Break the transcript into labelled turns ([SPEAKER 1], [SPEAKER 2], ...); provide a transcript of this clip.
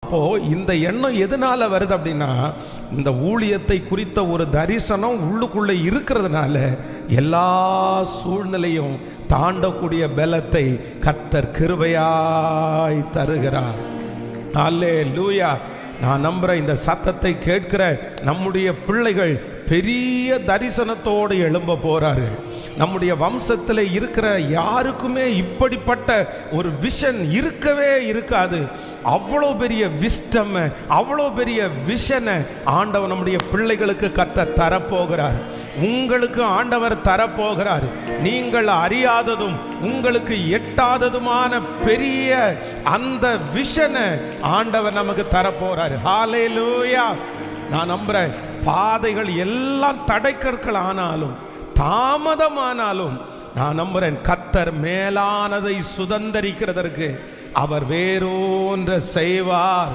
[SPEAKER 1] அப்போ இந்த எண்ணம் எதனால வருது அப்படின்னா, இந்த ஊழியத்தை குறித்த ஒரு தரிசனம் உள்ளுக்குள்ளே இருக்கிறதுனால எல்லா சூழ்நிலையும் தாண்டக்கூடிய பலத்தை கர்த்தர் கிருபையாய் தருகிறார். அல்லேலூயா. நான் நம்புறேன், இந்த சத்தத்தை கேட்கிற நம்முடைய பிள்ளைகள் பெரிய தரிசனத்தோடு எழும்ப போறார்கள். நம்முடைய வம்சத்தில் இருக்கிற யாருக்குமே இப்படிப்பட்ட ஒரு விஷன் இருக்கவே இருக்காது. அவ்வளோ பெரிய விஸ்டம், அவ்வளோ பெரிய விஷனை ஆண்டவர் நம்முடைய பிள்ளைகளுக்கு கர்த்தர் தரப்போகிறார். உங்களுக்கு ஆண்டவர் தரப்போகிறார். நீங்கள் அறியாததும் உங்களுக்கு எட்டாததுமான பெரிய அந்த விஷனை ஆண்டவர் நமக்கு தரப்போறார். ஹல்லேலூயா. நான் நம்புறேன், பாதைகள் எல்லாம் தடைக்கற்கள் ஆனாலும் தாமதமானாலும் நான் நம்புறேன், கர்த்தர் மேலானதை சுதந்தரிக்கிறதற்கு அவர் வேறொன்று செய்வார்.